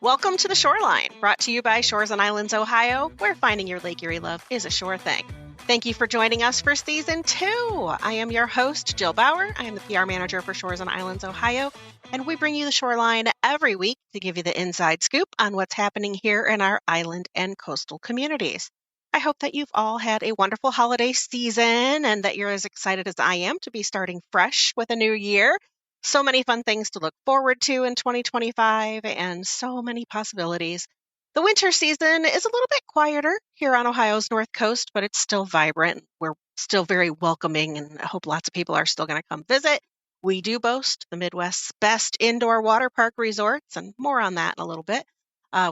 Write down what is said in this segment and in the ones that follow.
Welcome to The Shoreline, brought to you by Shores and Islands, Ohio, where finding your Lake Erie love is a sure thing. Thank you for joining us for Season 2. I am your host, Jill Bauer. I am the PR manager for Shores and Islands, Ohio, and we bring you The Shoreline every week to give you the inside scoop on what's happening here in our island and coastal communities. I hope that you've all had a wonderful holiday season and that you're as excited as I am to be starting fresh with a new year. So many fun things to look forward to in 2025 and so many possibilities. The winter season is a little bit quieter here on Ohio's North Coast, but it's still vibrant. We're still very welcoming, and I hope lots of people are still going to come visit. We do boast the Midwest's best indoor water park resorts, and more on that in a little bit.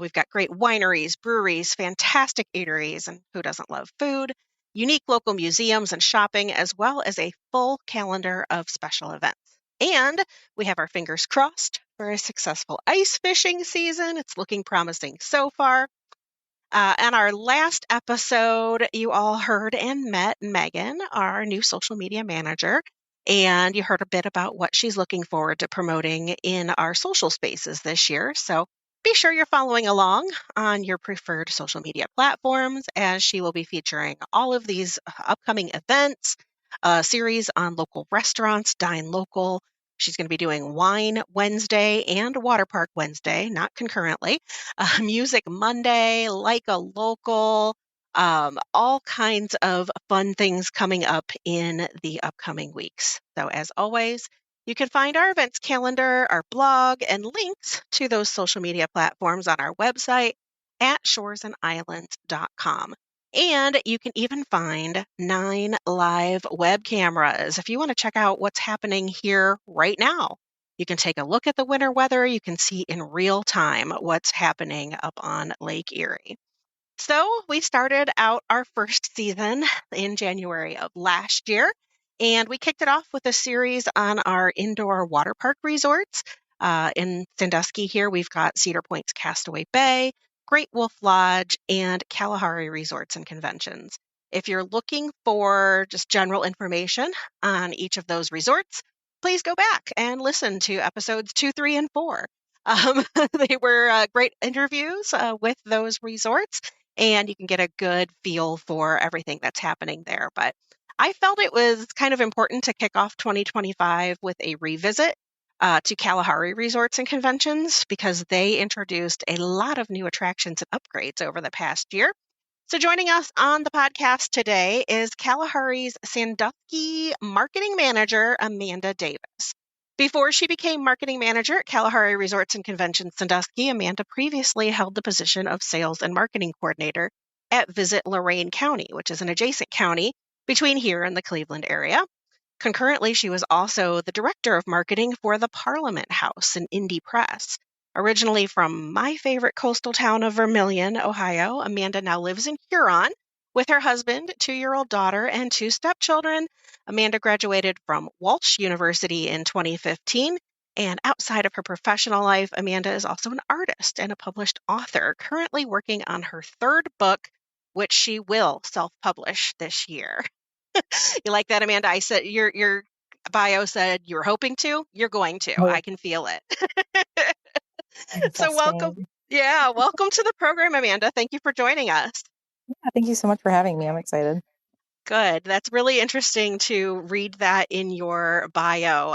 We've got great wineries, breweries, fantastic eateries, and who doesn't love food? Unique local museums and shopping, as well as a full calendar of special events. And we have our fingers crossed for a successful ice fishing season. It's looking promising so far. And our last episode, you all heard and met Megan, our new social media manager, and you heard a bit about what she's looking forward to promoting in our social spaces this year. So be sure you're following along on your preferred social media platforms, as she will be featuring all of these upcoming events, a series on local restaurants, Dine Local. She's going to be doing Wine Wednesday and Water Park Wednesday, not concurrently. Music Monday, like a local, all kinds of fun things coming up in the upcoming weeks. So as always, you can find our events calendar, our blog, and links to those social media platforms on our website at shoresandislands.com. And you can even find 9 live web cameras if you want to check out what's happening here right now. You can take a look at the winter weather. You can see in real time what's happening up on Lake Erie. So we started out our first season in January of last year, and we kicked it off with a series on our indoor water park resorts. In Sandusky here, we've got Cedar Point's Castaway Bay, Great Wolf Lodge, and Kalahari Resorts and Conventions. If you're looking for just general information on each of those resorts, please go back and listen to episodes 2, 3, and 4. They were great interviews with those resorts, and you can get a good feel for everything that's happening there. But I felt it was kind of important to kick off 2025 with a revisit to Kalahari Resorts and Conventions, because they introduced a lot of new attractions and upgrades over the past year. So joining us on the podcast today is Kalahari's Sandusky marketing manager, Amanda Davis. Before she became marketing manager at Kalahari Resorts and Conventions Sandusky, Amanda previously held the position of sales and marketing coordinator at Visit Lorain County, which is an adjacent county between here and the Cleveland area. Concurrently, she was also the director of marketing for the Parliament House and Indie Press. Originally from my favorite coastal town of Vermilion, Ohio, Amanda now lives in Huron with her husband, 2-year-old daughter, and 2 stepchildren. Amanda graduated from Walsh University in 2015, and outside of her professional life, Amanda is also an artist and a published author, currently working on her 3rd book, which she will self-publish this year. You like that, Amanda? I said your bio said you were hoping to. You're going to. Oh, I can feel it. So interesting. welcome to the program, Amanda. Thank you for joining us. Yeah, thank you so much for having me. I'm excited. Good. That's really interesting to read that in your bio.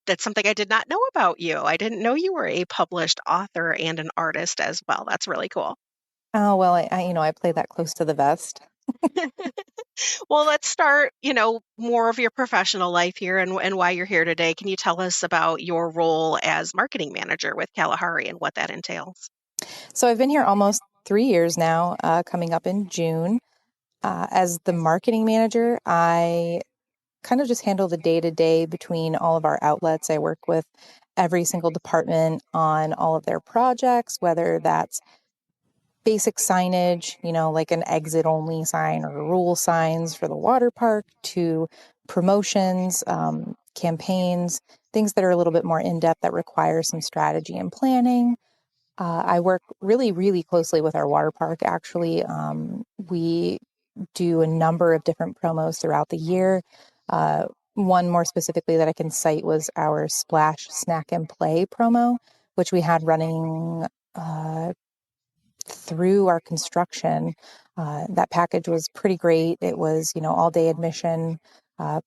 That's something I did not know about you. I didn't know you were a published author and an artist as well. That's really cool. Oh, well, I play that close to the vest. Well, let's start, more of your professional life here and why you're here today. Can you tell us about your role as marketing manager with Kalahari and what that entails? So I've been here almost 3 years now, coming up in June. As the marketing manager, I kind of just handle the day-to-day between all of our outlets. I work with every single department on all of their projects, whether that's basic signage, like an exit only sign or rule signs for the water park, to promotions, campaigns, things that are a little bit more in-depth that require some strategy and planning. I work really, really closely with our water park, actually. We do a number of different promos throughout the year. one more specifically that I can cite was our Splash Snack and Play promo, which we had running through our construction. That package was pretty great. It was, all day admission, uh,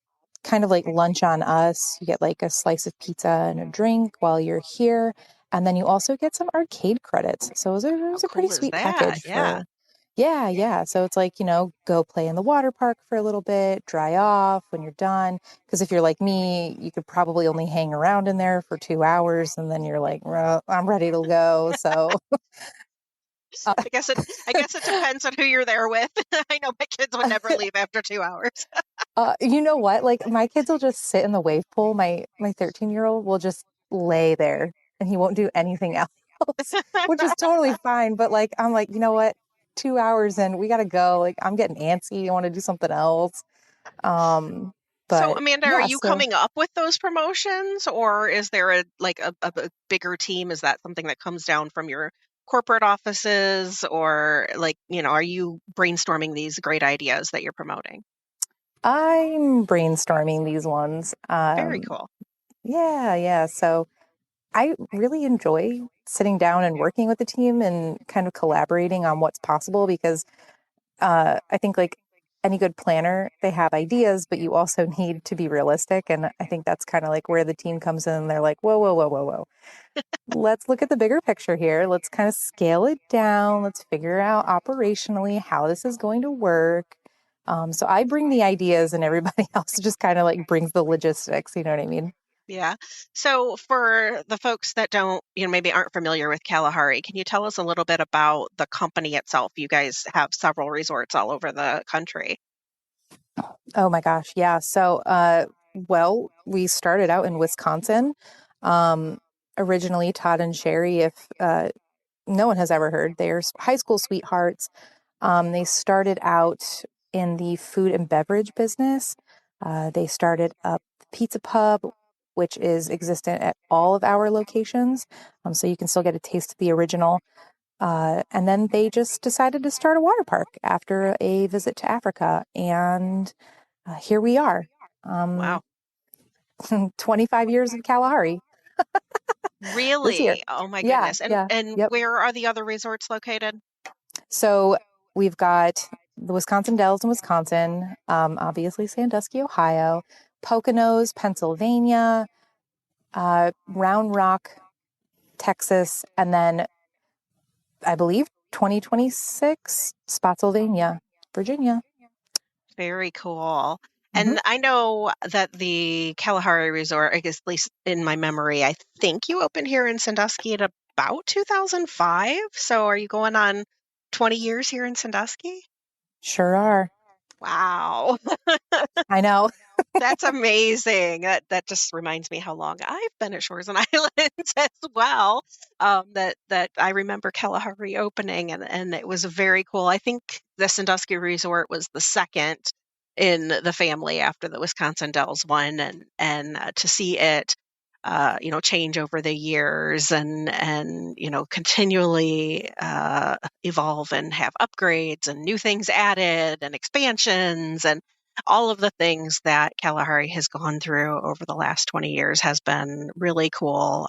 kind of like lunch on us. You get like a slice of pizza and a drink while you're here. And then you also get some arcade credits. So it How was a pretty cool is sweet that? package Yeah. for, yeah, yeah. So it's like, go play in the water park for a little bit, dry off when you're done. Because if you're like me, you could probably only hang around in there for 2 hours and then you're like, well, I'm ready to go. So, uh, I guess it depends on who you're there with. I know my kids would never leave after 2 hours. you know what? Like my kids will just sit in the wave pool. My 13-year-old will just lay there and he won't do anything else, which is totally fine. But like I'm like, you know what? 2 hours and we gotta go. Like I'm getting antsy. I want to do something else. Um, So, but Amanda, are yeah, you so coming up with those promotions, or is there a bigger team? Is that something that comes down from your corporate offices, or are you brainstorming these great ideas that you're promoting? I'm brainstorming these ones. Very cool. Yeah, yeah. So I really enjoy sitting down and working with the team and kind of collaborating on what's possible because I think like any good planner, they have ideas, but you also need to be realistic. And I think that's kind of like where the team comes in and they're like, whoa, whoa, whoa, whoa, whoa. Let's look at the bigger picture here. Let's kind of scale it down. Let's figure out operationally how this is going to work. So I bring the ideas and everybody else just kind of like brings the logistics. You know what I mean? Yeah. So, for the folks that don't, maybe aren't familiar with Kalahari, can you tell us a little bit about the company itself? You guys have several resorts all over the country. Oh my gosh. Yeah. So, well, we started out in Wisconsin. Um, Originally, Todd and Sherry, if no one has ever heard, they're high school sweethearts. They started out in the food and beverage business. They started up the Pizza Pub, which is existent at all of our locations. So you can still get a taste of the original. And then they just decided to start a water park after a visit to Africa. And here we are. Um, Wow. 25 years of Kalahari this year. Really? Oh my Yeah, goodness. And yeah, and yep. where are the other resorts located? So we've got the Wisconsin Dells in Wisconsin, obviously Sandusky, Ohio, Poconos, Pennsylvania, Round Rock, Texas, and then I believe 2026, Spotsylvania, Virginia. Very cool. Hmm. And I know that the Kalahari Resort, I guess at least in my memory, I think you opened here in Sandusky at about 2005. So are you going on 20 years here in Sandusky? Sure are. Wow. I know. That's amazing. That just reminds me how long I've been at Shores and Islands as well. That I remember Kalahari opening, and it was very cool. I think the Sandusky Resort was the second in the family after the Wisconsin Dells one, and to see it, change over the years and continually evolve and have upgrades and new things added and expansions and all of the things that Kalahari has gone through over the last 20 years has been really cool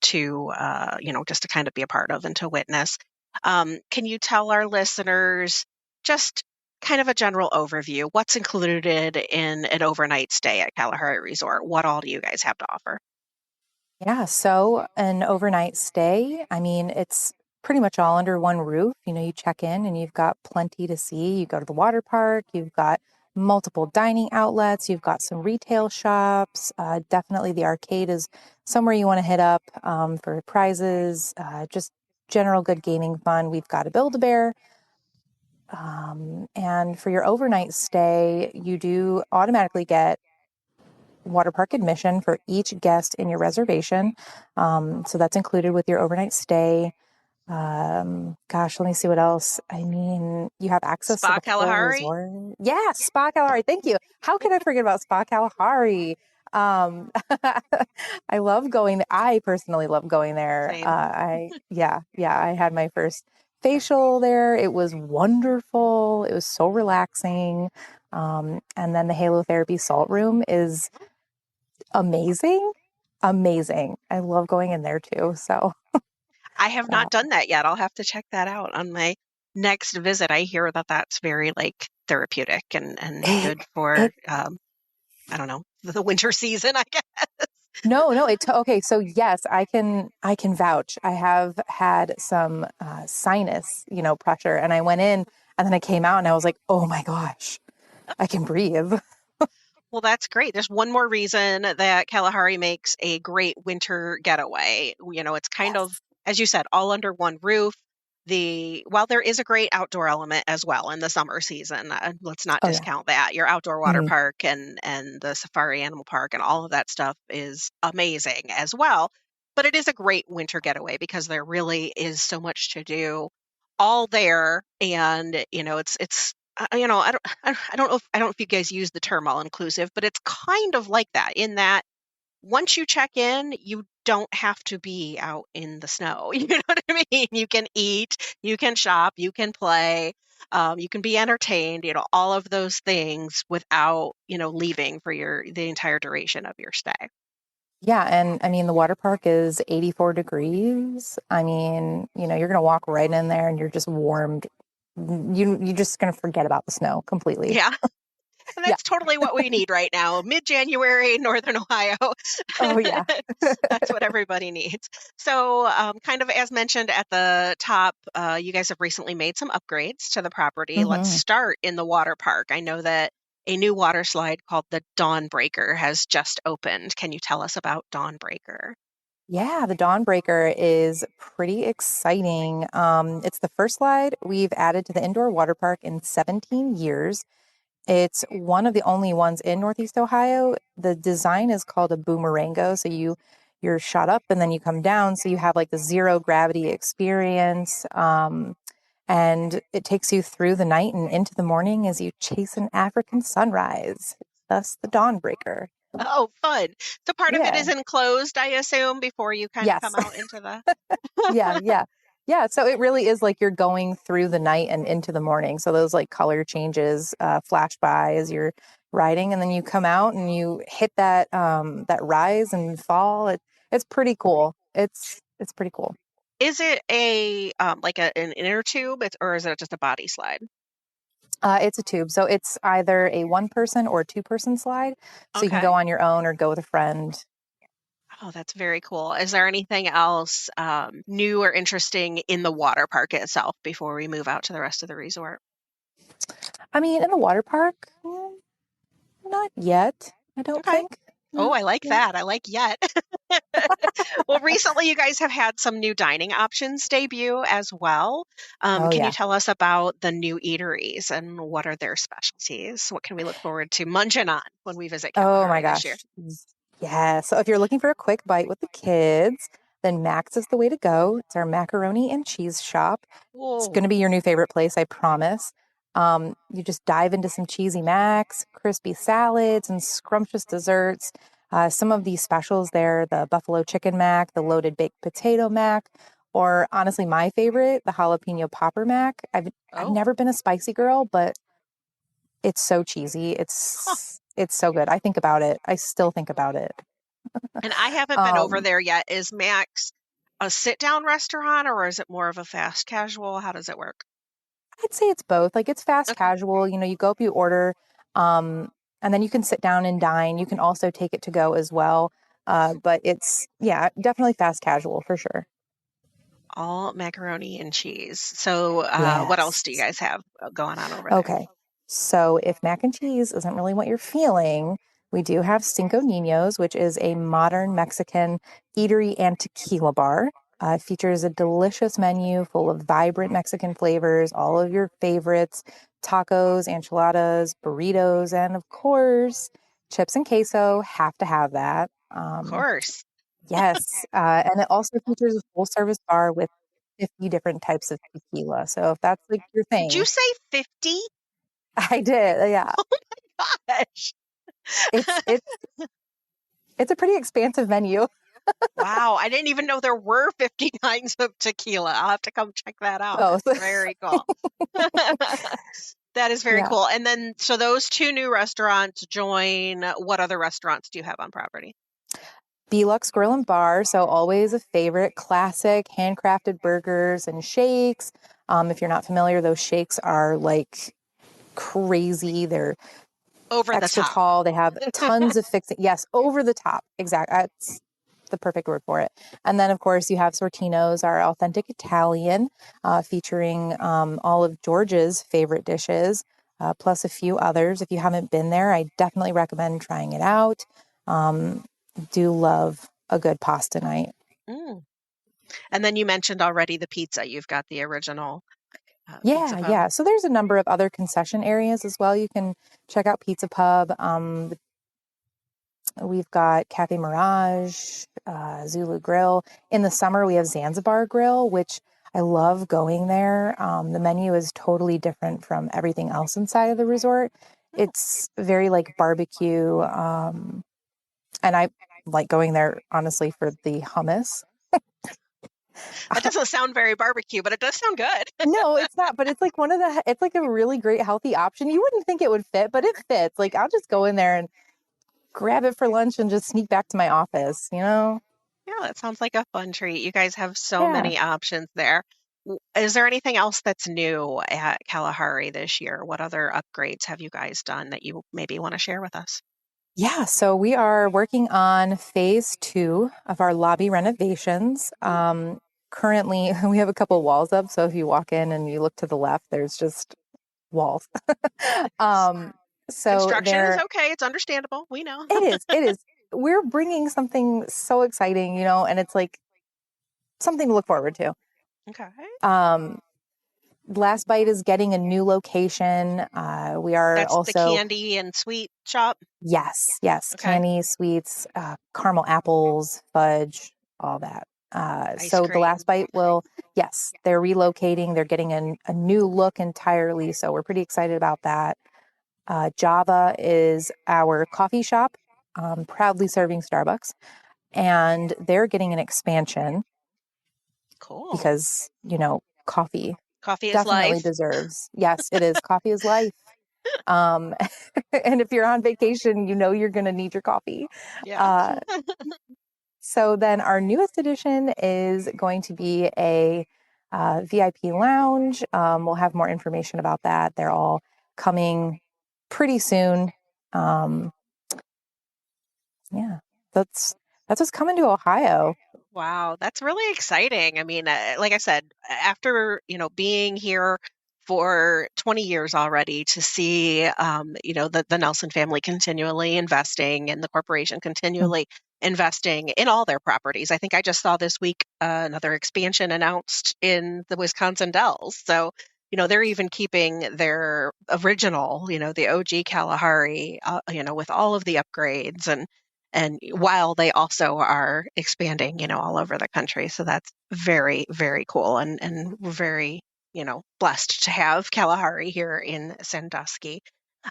just to kind of be a part of and to witness. Can you tell our listeners just kind of a general overview? What's included in an overnight stay at Kalahari Resort? What all do you guys have to offer? Yeah, so an overnight stay, I mean, it's pretty much all under one roof. You check in and you've got plenty to see. You go to the water park, you've got multiple dining outlets, you've got some retail shops. Definitely the arcade is somewhere you want to hit up for prizes, just general good gaming fun. We've got a Build-A-Bear. And for your overnight stay, you do automatically get water park admission for each guest in your reservation. So that's included with your overnight stay. Gosh, let me see what else. I mean, you have access to Spa the full Kalahari? resort. Yeah, Spa Kalahari. Thank you. How could I forget about Spa Kalahari? Um, I love going. I personally love going there. Same. Yeah, I had my first facial there. It was wonderful. It was so relaxing. And then the halotherapy salt room is amazing. Amazing. I love going in there too. So, I have uh, not done that yet. I'll have to check that out on my next visit. I hear that that's very like therapeutic and it, good for, it, I don't know, the winter season, I guess. no, okay. So yes, I can vouch. I have had some sinus, pressure, and I went in and then I came out and I was like, oh my gosh, I can breathe. Well, that's great. There's one more reason that Kalahari makes a great winter getaway. It's kind of, Yes. as you said, all under one roof. While there is a great outdoor element as well in the summer season, let's not Oh yeah. discount that. Your outdoor water Mhm. park and the safari animal park and all of that stuff is amazing as well. But it is a great winter getaway because there really is so much to do all there, and I don't know if you guys use the term all inclusive, but it's kind of like that in that once you check in, you don't have to be out in the snow. You know what I mean? You can eat, you can shop, you can play, you can be entertained, all of those things without, leaving for the entire duration of your stay. Yeah, and I mean the water park is 84 degrees. I mean, you're gonna walk right in there and you're just warmed. You're just gonna forget about the snow completely. Yeah. And Yeah. that's totally what we need right now. Mid-January, Northern Ohio. Oh yeah. That's what everybody needs. So, kind of as mentioned at the top, you guys have recently made some upgrades to the property. Let's hmm start in the water park. I know that a new water slide called the Dawnbreaker has just opened. Can you tell us about Dawnbreaker? Yeah, the Dawnbreaker is pretty exciting. It's the first slide we've added to the indoor water park in 17 years. It's one of the only ones in Northeast Ohio. The design is called a boomerango. So you're shot up and then you come down. So you have like the zero gravity experience. And it takes you through the night and into the morning as you chase an African sunrise. Thus the Dawnbreaker. Oh, fun. So part of it Yeah. is enclosed, I assume, before you kind of Yes. come out into the. Yeah, yeah. Yeah, so it really is like you're going through the night and into the morning. So those like color changes flash by as you're riding, and then you come out and you hit that rise and fall. It's pretty cool. It's pretty cool. Is it a like an inner tube, or is it just a body slide? It's a tube, so it's either a one person or a two person slide. So you can Okay. go on your own or go with a friend. Oh, that's very cool. Is there anything else new or interesting in the water park itself before we move out to the rest of the resort? I mean, in the water park, not yet. I don't Okay. think. Oh, No. I like Yeah. that. I like yet. Well, recently you guys have had some new dining options debut as well. Oh Can you yeah. tell us about the new eateries and what are their specialties? What can we look forward to munching on when we visit Oh my Kalahari this year? gosh. Yeah. So if you're looking for a quick bite with the kids, then Max is the way to go. It's our macaroni and cheese shop. It's going Whoa. to be your new favorite place, I promise. You just dive into some cheesy Macs, crispy salads, and scrumptious desserts. Some of these specials there, the buffalo chicken mac, the loaded baked potato mac, or honestly, my favorite, the jalapeno popper mac. I've Oh. never been a spicy girl, but it's so cheesy. Huh. It's so good. I think about it. I still think about it. And I haven't been over Um, there yet. Is Max a sit-down restaurant or is it more of a fast casual? How does it work? I'd say it's both. Like it's fast Okay. casual. You go up, you order, um, and then you can sit down and dine. You can also take it to go as well. But it's yeah, definitely fast casual for sure. All macaroni and cheese. So, what else Yes. do you guys have going on over there? Okay. So if mac and cheese isn't really what you're feeling, we do have Cinco Ninos, which is a modern Mexican eatery and tequila bar. It features a delicious menu full of vibrant Mexican flavors, all of your favorites, tacos, enchiladas, burritos, and of course, chips and queso. Have to have that. Of course. Yes. And it also features a full service bar with 50 different types of tequila. So if that's like your Did you thing, say 50? I did. Yeah. Gosh. It's it's a pretty expansive menu. Wow, I didn't even know there were 50 kinds of tequila. I'll have to come check that out. Oh, so- Very cool. That is very Yeah. cool. And then, so those two new restaurants join, what other restaurants do you have on property? Belux Grill and Bar, so always a favorite, classic handcrafted burgers and shakes. If you're not familiar, those shakes are like crazy. They're Over the extra top. tall. They have tons of fixing. Yes, over the top. Exactly. That's the perfect word for it. And then, of course, you have Sortino's, our authentic Italian, featuring all of George's favorite dishes, plus a few others. If you haven't been there, I definitely recommend trying it out. Do love a good pasta night. Mm. And then you mentioned already the pizza. You've got the original Pizza Yeah, Pub. yeah. So there's a number of other concession areas as well. You can check out Pizza Pub. We've got Cafe Mirage, Zulu Grill. In the summer, we have Zanzibar Grill, which I love going there. The menu is totally different from everything else inside of the resort. Oh, It's very like barbecue. And I like going there, honestly, for the hummus. that doesn't sound very barbecue, but it does sound good. No, it's not, but it's like it's like a really great healthy option. You wouldn't think it would fit, but it fits. Like I'll just go in there and grab it for lunch and just sneak back to my office, you know? Yeah, that sounds like a fun treat. You guys have so Yeah. many options there. Is there anything else that's new at Kalahari this year? What other upgrades have you guys done that you maybe want to share with us? Yeah, so we are working on phase 2 of our lobby renovations. Hmm. Currently, we have a couple walls up, so if you walk in and you look to the left, there's just walls. um, so Construction is there okay. It's understandable. We know. it is. We're bringing something so exciting, and it's like something to look forward to. Okay. Um, Last Bite is getting a new location. We are That's the also candy and sweet shop. Yes, Okay. candy, sweets, caramel apples, fudge, all that. Ice So the Last cream. Bite yes, they're relocating. They're getting a new look entirely. So we're pretty excited about that. Java is our coffee shop, proudly serving Starbucks, and they're getting an expansion Cool. because, coffee Coffee is definitely life. deserves. Yes, it is. Coffee is life. Um, and if you're on vacation, you're going to need your coffee. Yeah. Uh, so then our newest addition is going to be a VIP lounge. We'll have more information about that. They're all coming pretty soon. Um, yeah, that's what's coming to Ohio. Wow, that's really exciting. I mean, like I said, after, being here for 20 years already to see, the Nelson family continually investing and the corporation continually investing in all their properties. I think I just saw this week another expansion announced in the Wisconsin Dells. So, they're even keeping their original, the OG Kalahari, with all of the upgrades and while they also are expanding, all over the country. So that's very, very cool. And we're very, blessed to have Kalahari here in Sandusky.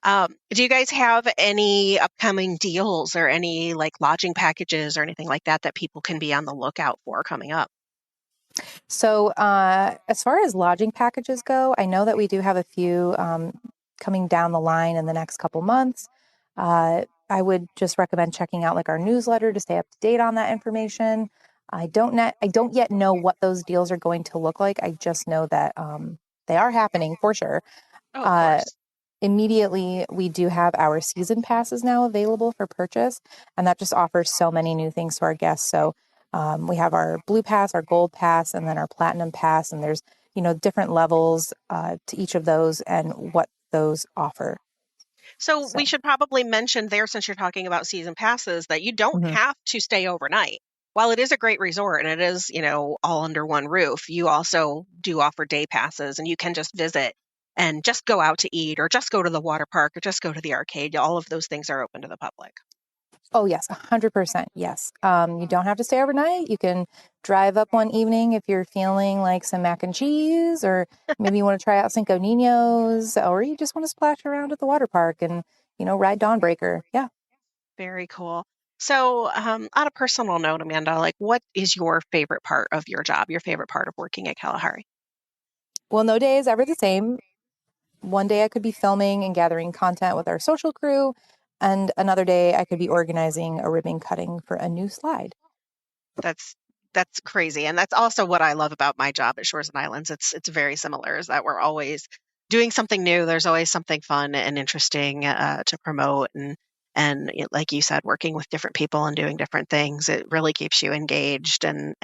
Do you guys have any upcoming deals or any like lodging packages or anything like that that people can be on the lookout for coming up? So, as far as lodging packages go, I know that we do have a few coming down the line in the next couple months. I would just recommend checking out like our newsletter to stay up to date on that information. I don't yet know what those deals are going to look like. I just know that they are happening for sure. Oh, of Uh, course. Immediately, we do have our season passes now available for purchase, and that just offers so many new things to our guests. So we have our blue pass, our gold pass, and then our platinum pass, and there's different levels to each of those and what those offer. So So we should probably mention there, since you're talking about season passes, that you don't mhm. have to stay overnight. While it is a great resort and it is, all under one roof, you also do offer day passes and you can just visit and just go out to eat or just go to the water park or just go to the arcade. All of those things are open to the public. Oh yes, 100%. Yes. You don't have to stay overnight. You can drive up one evening if you're feeling like some mac and cheese, or maybe you want to try out Cinco Ninos, or you just want to splash around at the water park and, ride Dawnbreaker. Yeah. Very cool. So, on a personal note, Amanda, like what is your favorite part of your job, your favorite part of working at Kalahari? Well, no day is ever the same. one day I could be filming and gathering content with our social crew, and another day I could be organizing a ribbon cutting for a new slide. That's crazy. And that's also what I love about my job at Shores and Islands. It's very similar, is that we're always doing something new. There's always something fun and interesting to promote, and like you said, working with different people and doing different things. It really keeps you engaged, and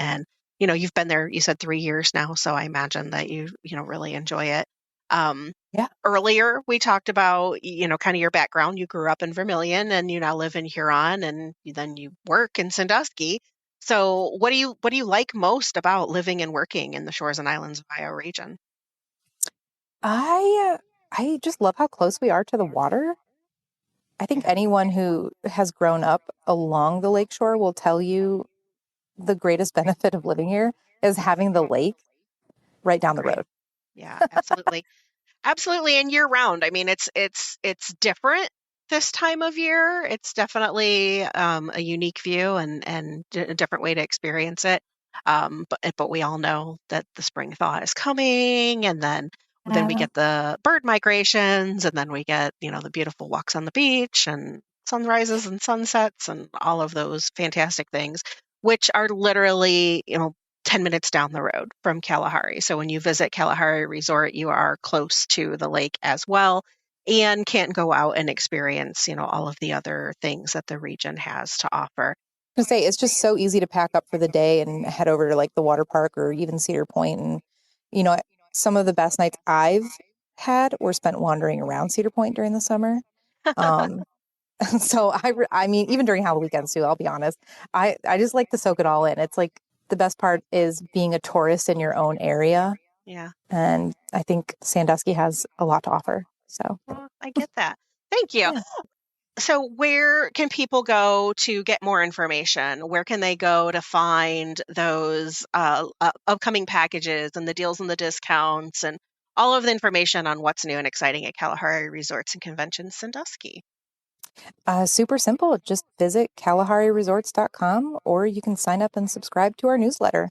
you've been there, you said 3 years now, so I imagine that you really enjoy it. Yeah. Earlier, we talked about, kind of your background. You grew up in Vermilion and you now live in Huron, and then you work in Sandusky. So what do you like most about living and working in the Shores and Islands of Ohio region? I just love how close we are to the water. I think Yeah, anyone who has grown up along the lakeshore will tell you the greatest benefit of living here is having the lake right down the agree. road. Yeah, absolutely. Absolutely, and year round. I mean, it's different this time of year. It's definitely a unique view and a different way to experience it. But we all know that the spring thaw is coming, and then we Yeah. get the bird migrations, and then we get the beautiful walks on the beach and sunrises and sunsets and all of those fantastic things, which are literally 10 minutes down the road from Kalahari. So when you visit Kalahari Resort, you are close to the lake as well and can go out and experience, all of the other things that the region has to offer. I was gonna say it's just so easy to pack up for the day and head over to like the water park or even Cedar Point. And you know, some of the best nights I've had were spent wandering around Cedar Point during the summer. Um, so I mean, even during Halloween weekends too. I'll be honest, I just like to soak it all in. It's like the best part is being a tourist in your own area, Yeah. and I think Sandusky has a lot to offer. So Well, I get that. Thank you. yeah. So where can people go to get more information? Where can they go to find those upcoming packages and the deals and the discounts and all of the information on what's new and exciting at Kalahari Resorts and Conventions Sandusky? Super simple. Just visit KalahariResorts.com, or you can sign up and subscribe to our newsletter.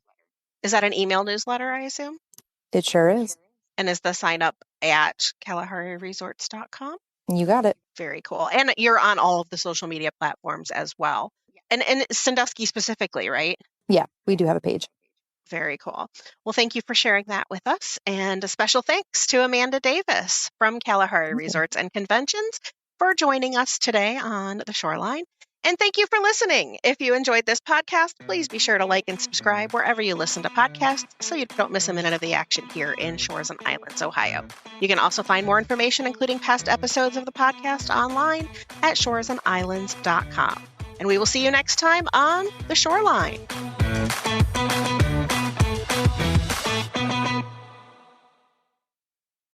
Is that an email newsletter, I assume? It sure is. And is the sign up at KalahariResorts.com? You got it. Very cool. And you're on all of the social media platforms as well. And Sandusky specifically, right? Yeah, we do have a page. Very cool. Well, thank you for sharing that with us. And a special thanks to Amanda Davis from Kalahari Thank you. Resorts and Conventions for joining us today on the Shoreline. And thank you for listening. If you enjoyed this podcast, please be sure to like and subscribe wherever you listen to podcasts so you don't miss a minute of the action here in Shores and Islands, Ohio. You can also find more information, including past episodes of the podcast, online at shoresandislands.com. And we will see you next time on The Shoreline.